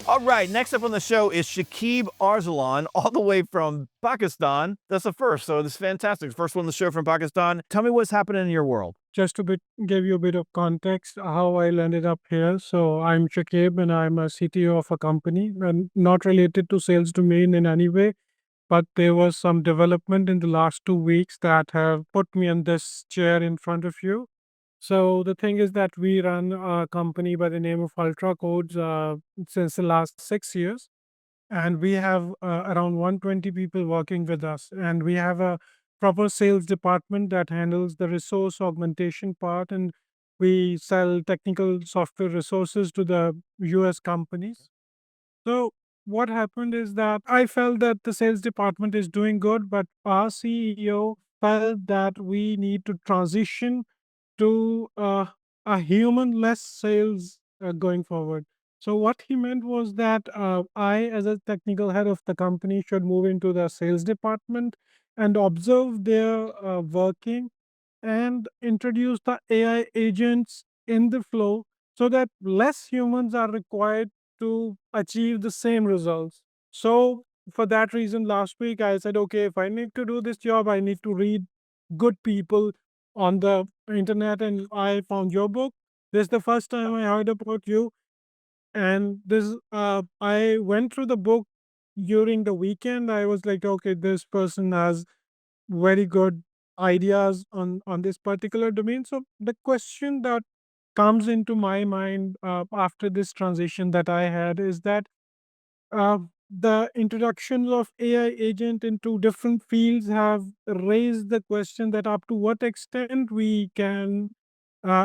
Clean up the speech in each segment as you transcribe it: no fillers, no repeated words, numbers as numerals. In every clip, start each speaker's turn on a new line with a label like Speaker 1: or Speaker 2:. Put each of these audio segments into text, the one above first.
Speaker 1: All right, next up on the show is Shakaib Arsalan, all the way from Pakistan. That's the first, so this is fantastic. First one on the show from Pakistan. Tell me what's happening in your world.
Speaker 2: Just to give you a bit of context how I landed up here. So I'm Shakib and I'm a CTO of a company and not related to sales domain in any way. But there was some development in the last 2 weeks that have put me in this chair in front of you. So the thing is that we run a company by the name of Ultra Codes since the last 6 years, and we have around 120 people working with us, and we have a proper sales department that handles the resource augmentation part, and we sell technical software resources to the US companies. So what happened is that I felt that the sales department is doing good, but our CEO felt that we need to transition to a human-less sales going forward. So what he meant was that I, as a technical head of the company, should move into the sales department and observe their working and introduce the AI agents in the flow so that less humans are required to achieve the same results. So, for that reason, last week I said, okay, if I need to do this job, I need to read good people on the internet, and I found your book. This is the first time I heard about you, and this I went through the book during the weekend. I was like, okay, this person has very good ideas on this particular domain. So the question that comes into my mind after this transition that I had is that uh, the introductions of AI agent into different fields have raised the question that up to what extent we can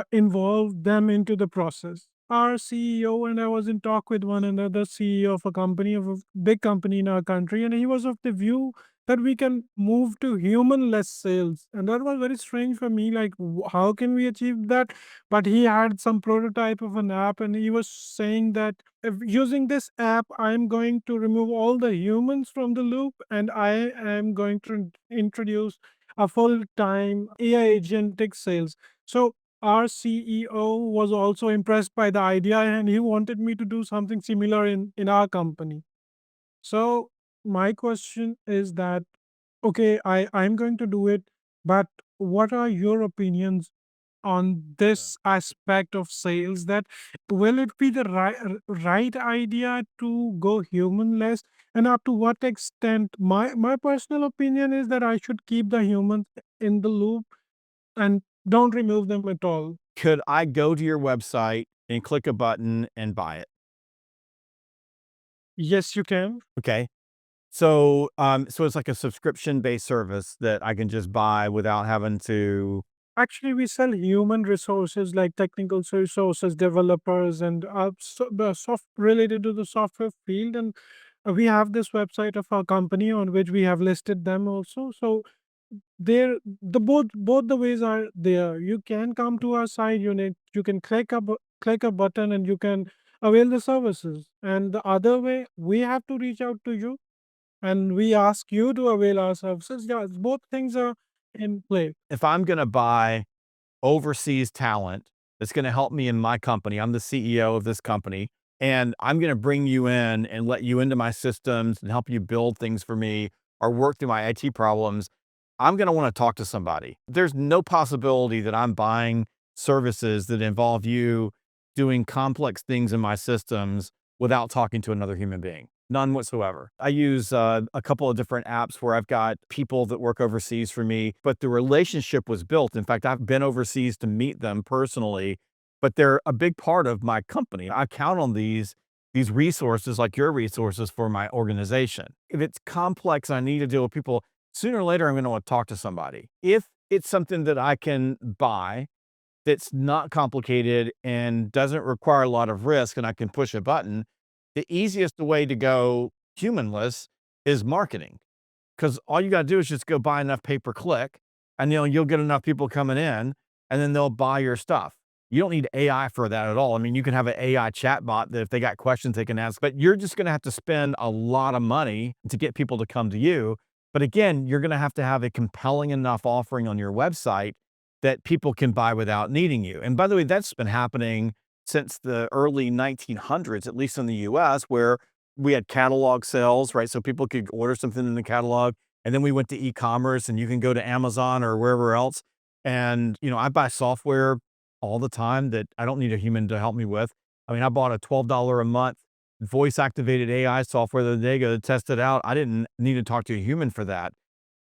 Speaker 2: involve them into the process. Our CEO and I was in talk with one another CEO of a company, of a big company in our country, and he was of the view that we can move to human-less sales, and that was very strange for me. Like, how can we achieve that? But he had some prototype of an app, and he was saying that if using this app, I'm going to remove all the humans from the loop, and I am going to introduce a full-time AI agentic sales. So our CEO was also impressed by the idea, and he wanted me to do something similar in our company. So my question is that, okay, I'm going to do it, but what are your opinions on
Speaker 1: Yeah.
Speaker 2: this aspect of sales? That will it be the right idea to go humanless, and up to what extent? My personal opinion is that I should keep the humans in the loop and don't remove them at all.
Speaker 1: Could I go to your website and click a button and buy it?
Speaker 2: Yes, you can.
Speaker 1: Okay. So it's like a subscription-based service that I can just buy without having to.
Speaker 2: Actually, we sell human resources like technical resources, developers, and the soft related to the software field. And we have this website of our company on which we have listed them also. So there, the both the ways are there. You can come to our site. You can click a button and you can avail the services. And the other way, we have to reach out to you and we ask you to avail our services. Yeah, both things are in play.
Speaker 1: If I'm gonna buy overseas talent that's gonna help me in my company, I'm the CEO of this company, and I'm gonna bring you in and let you into my systems and help you build things for me or work through my IT problems, I'm gonna wanna talk to somebody. There's no possibility that I'm buying services that involve you doing complex things in my systems without talking to another human being. None whatsoever. I use a couple of different apps where I've got people that work overseas for me, but the relationship was built. In fact, I've been overseas to meet them personally, but they're a big part of my company. I count on these resources like your resources for my organization. If it's complex, I need to deal with people. Sooner or later, I'm going to want to talk to somebody. If it's something that I can buy that's not complicated and doesn't require a lot of risk and I can push a button, the easiest way to go humanless is marketing. Because all you gotta do is just go buy enough pay per click, and, you'll get enough people coming in, and then they'll buy your stuff. You don't need AI for that at all. I mean, you can have an AI chatbot that if they got questions, they can ask, but you're just gonna have to spend a lot of money to get people to come to you. But again, you're gonna have to have a compelling enough offering on your website that people can buy without needing you. And by the way, that's been happening since the early 1900s, at least in the US, where we had catalog sales, right? So people could order something in the catalog. And then we went to e-commerce and you can go to Amazon or wherever else. And, I buy software all the time that I don't need a human to help me with. I mean, I bought a $12 a month voice activated AI software the other day to test it out. I didn't need to talk to a human for that.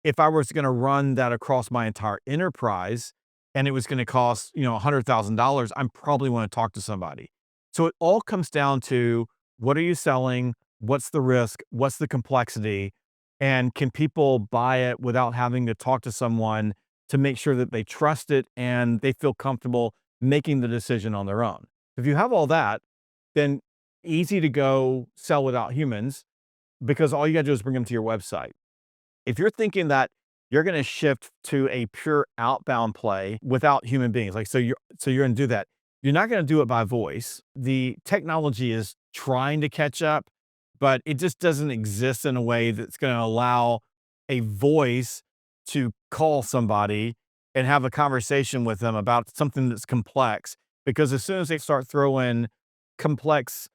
Speaker 1: If I was going to run that across my entire enterprise and it was going to cost, $100,000, I'm probably want to talk to somebody. So it all comes down to what are you selling? What's the risk? What's the complexity? And can people buy it without having to talk to someone to make sure that they trust it and they feel comfortable making the decision on their own? If you have all that, then easy to go sell without humans because all you got to do is bring them to your website. If you're thinking that you're gonna shift to a pure outbound play without human beings, like, so you're gonna do that. You're not gonna do it by voice. The technology is trying to catch up, but it just doesn't exist in a way that's gonna allow a voice to call somebody and have a conversation with them about something that's complex, because as soon as they start throwing complex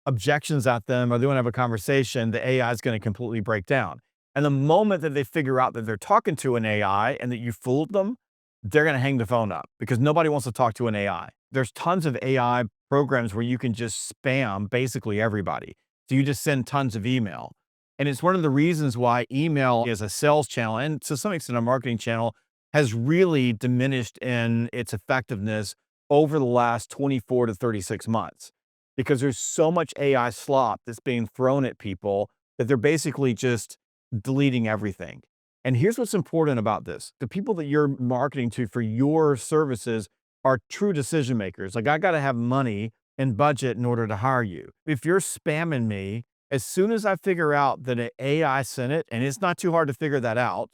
Speaker 1: objections at them or they want to have a conversation, the AI is going to completely break down. And the moment that they figure out that they're talking to an AI and that you fooled them, they're going to hang the phone up because nobody wants to talk to an AI. There's tons of AI programs where you can just spam basically everybody. So you just send tons of email. And it's one of the reasons why email as a sales channel and to some extent a marketing channel has really diminished in its effectiveness over the last 24 to 36 months because there's so much AI slop that's being thrown at people that they're basically just deleting everything. And here's what's important about this. The people that you're marketing to for your services are true decision makers. Like, I got to have money and budget in order to hire you. If you're spamming me, as soon as I figure out that an AI sent it, and it's not too hard to figure that out,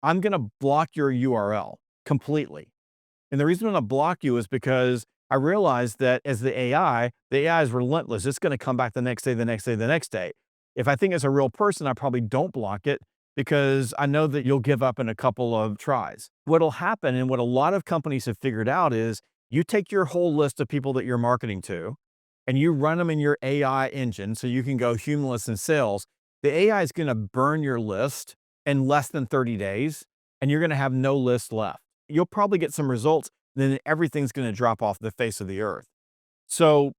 Speaker 1: I'm going to block your URL completely. And the reason I'm gonna block you is because I realized that as the AI is relentless. It's gonna come back the next day, the next day, the next day. If I think it's a real person, I probably don't block it because I know that you'll give up in a couple of tries. What'll happen and what a lot of companies have figured out is you take your whole list of people that you're marketing to and you run them in your AI engine so you can go humanless in sales. The AI is gonna burn your list in less than 30 days and you're gonna have no list left. You'll probably get some results, then everything's gonna drop off the face of the earth. So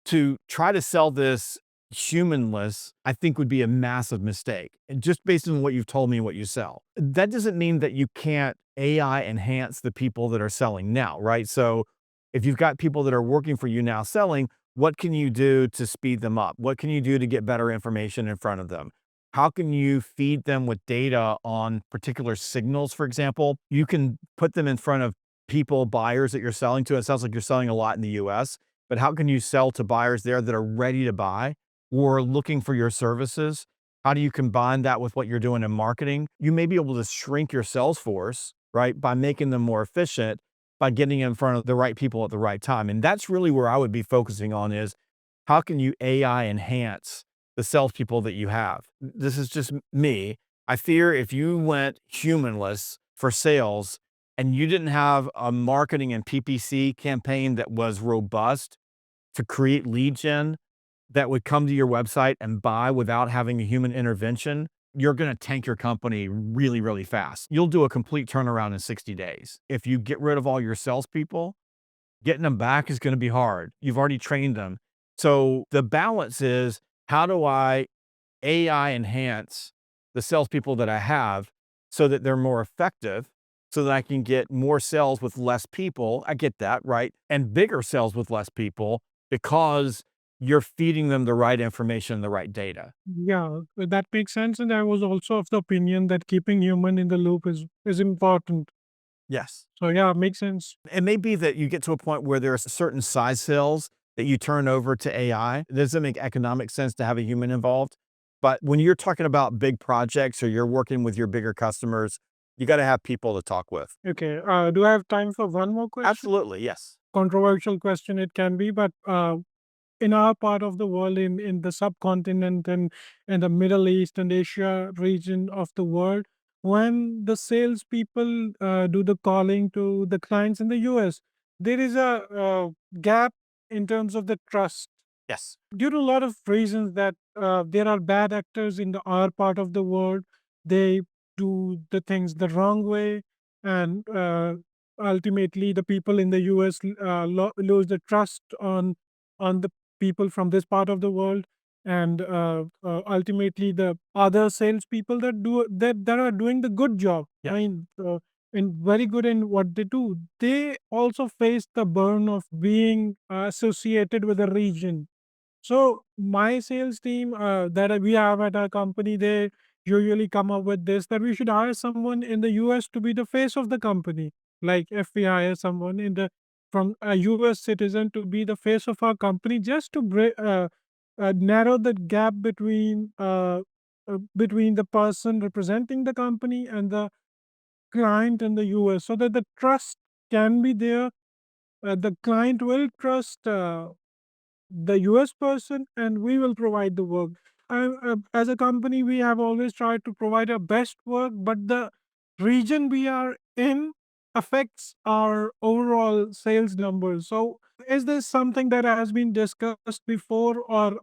Speaker 1: to try to sell this humanless, I think would be a massive mistake. And just based on what you've told me and what you sell. That doesn't mean that you can't AI enhance the people that are selling now, right? So if you've got people that are working for you now selling, what can you do to speed them up? What can you do to get better information in front of them? How can you feed them with data on particular signals, for example? You can put them in front of people, buyers that you're selling to. It sounds like you're selling a lot in the US, but how can you sell to buyers there that are ready to buy or looking for your services? How do you combine that with what you're doing in marketing? You may be able to shrink your sales force, right, by making them more efficient, by getting in front of the right people at the right time. And that's really where I would be focusing on is how can you AI enhance the salespeople that you have? This is just me. I fear if you went humanless for sales and you didn't have a marketing and PPC campaign that was robust to create lead gen that would come to your website and buy without having a human intervention, you're going to tank your company really, really fast. You'll do a complete turnaround in 60 days. If you get rid of all your salespeople, getting them back is going to be hard. You've already trained them. So the balance is how do I AI enhance the salespeople that I have so that they're more effective, so that I can get more sales with less people. I get that, right? And bigger sales with less people because you're feeding them the right information, the right data.
Speaker 2: Yeah, that makes sense. And I was also of the opinion that keeping human in the loop is important.
Speaker 1: Yes.
Speaker 2: So yeah, makes sense.
Speaker 1: It may be that you get to a point where there's certain size sales that you turn over to AI. It doesn't make economic sense to have a human involved. But when you're talking about big projects or you're working with your bigger customers, you got to have people to talk with.
Speaker 2: Okay. Do I have time for one more question?
Speaker 1: Absolutely. Yes.
Speaker 2: Controversial question it can be, but in our part of the world, in the subcontinent and in the Middle East and Asia region of the world, when the salespeople do the calling to the clients in the US, there is a gap in terms of the trust.
Speaker 1: Yes.
Speaker 2: Due to a lot of reasons that there are bad actors in our part of the world. They do the things the wrong way, and ultimately the people in the US lose the trust on the people from this part of the world, and ultimately the other salespeople that are doing the good job.
Speaker 1: Yeah.
Speaker 2: I mean, and very good in what they do. They also face the burn of being associated with a region. So my sales team we have at our company, they usually come up with this, that we should hire someone in the US to be the face of the company. Like if we hire someone in the from a US citizen to be the face of our company, just to narrow the gap between the person representing the company and the client in the US, so that the trust can be there. The client will trust the US person, and we will provide the work. As a company, we have always tried to provide our best work, but the region we are in affects our overall sales numbers. So, is this something that has been discussed before, or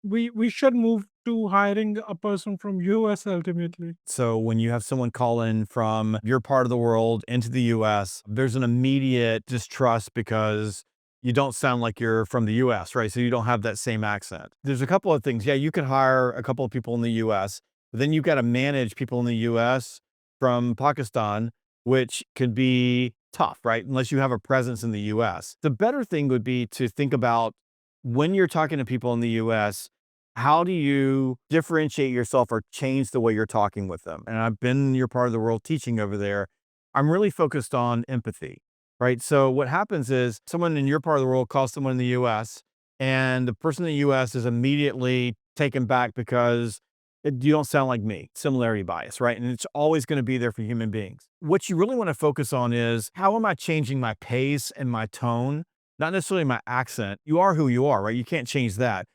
Speaker 2: we should move to hiring a person from US ultimately?
Speaker 1: So when you have someone call in from your part of the world into the US, there's an immediate distrust because you don't sound like you're from the US, right? So you don't have that same accent. There's a couple of things. Yeah, you could hire a couple of people in the US, but then you've got to manage people in the US from Pakistan, which could be tough, right? Unless you have a presence in the US. The better thing would be to think about when you're talking to people in the US, how do you differentiate yourself or change the way you're talking with them? And I've been in your part of the world teaching over there. I'm really focused on empathy, right? So what happens is someone in your part of the world calls someone in the US, and the person in the US is immediately taken back because you don't sound like me, similarity bias, right? And it's always going to be there for human beings. What you really want to focus on is, how am I changing my pace and my tone? Not necessarily my accent. You are who you are, right? You can't change that,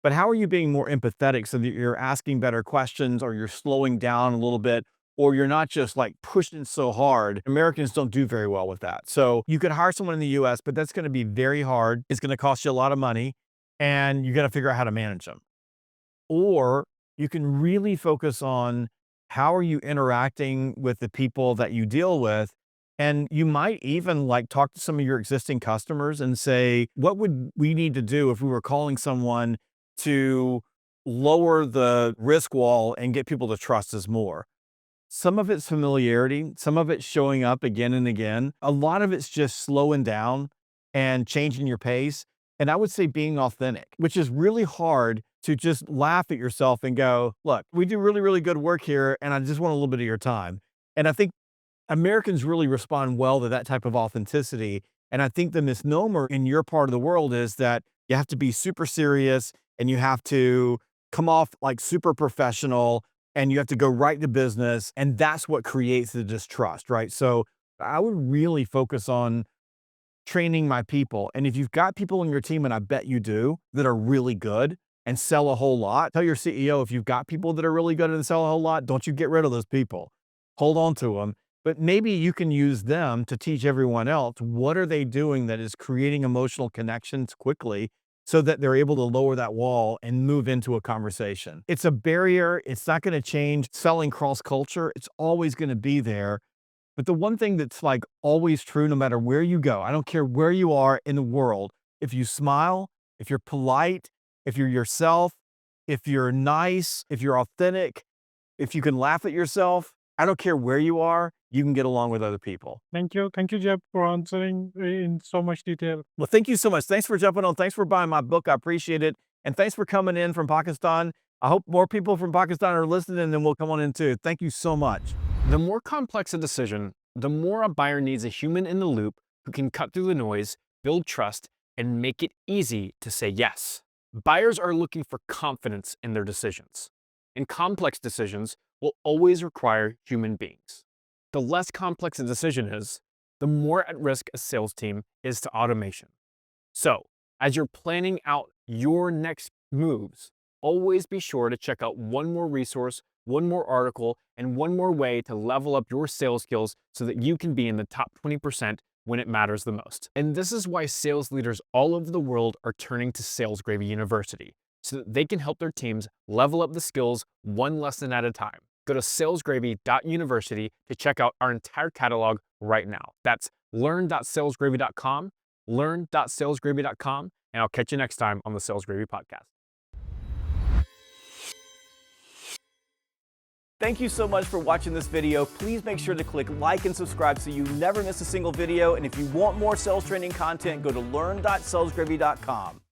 Speaker 1: but how are you being more empathetic so that you're asking better questions, or you're slowing down a little bit, or you're not just like pushing so hard? Americans don't do very well with that. So you could hire someone in the US, but that's going to be very hard. It's going to cost you a lot of money, and you got to figure out how to manage them. Or you can really focus on, how are you interacting with the people that you deal with? And you might even like talk to some of your existing customers and say, what would we need to do if we were calling someone to lower the risk wall and get people to trust us more? Some of it's familiarity, some of it's showing up again and again. A lot of it's just slowing down and changing your pace. And I would say being authentic, which is really hard to just laugh at yourself and go, look, we do really, really good work here, and I just want a little bit of your time. And I think Americans really respond well to that type of authenticity. And I think the misnomer in your part of the world is that you have to be super serious, and you have to come off like super professional, and you have to go right to business. And that's what creates the distrust, right? So I would really focus on training my people. And if you've got people in your team, and I bet you do, that are really good and sell a whole lot, tell your CEO, if you've got people that are really good and sell a whole lot, don't you get rid of those people. Hold on to them. But maybe you can use them to teach everyone else, what are they doing that is creating emotional connections quickly, so that they're able to lower that wall and move into a conversation. It's a barrier. It's not going to change selling cross culture. It's always going to be there. But the one thing that's like always true, no matter where you go, I don't care where you are in the world, if you smile, if you're polite, if you're yourself, if you're nice, if you're authentic, if you can laugh at yourself, I don't care where you are, you can get along with other people.
Speaker 2: Thank you, Jeb, for answering in so much detail.
Speaker 1: Well, thank you so much. Thanks for jumping on. Thanks for buying my book. I appreciate it. And thanks for coming in from Pakistan. I hope more people from Pakistan are listening, and then we'll come on in too. Thank you so much.
Speaker 3: The more complex a decision, the more a buyer needs a human in the loop who can cut through the noise, build trust, and make it easy to say yes. Buyers are looking for confidence in their decisions, and complex decisions will always require human beings. The less complex a decision is, the more at risk a sales team is to automation. So, as you're planning out your next moves, always be sure to check out one more resource, one more article, and one more way to level up your sales skills so that you can be in the top 20% when it matters the most. And this is why sales leaders all over the world are turning to Sales Gravy University, so that they can help their teams level up the skills one lesson at a time. Go to salesgravy.university to check out our entire catalog right now. That's learn.salesgravy.com, learn.salesgravy.com, and I'll catch you next time on the Sales Gravy Podcast.
Speaker 4: Thank you so much for watching this video. Please make sure to click like and subscribe so you never miss a single video. And if you want more sales training content, go to learn.salesgravy.com.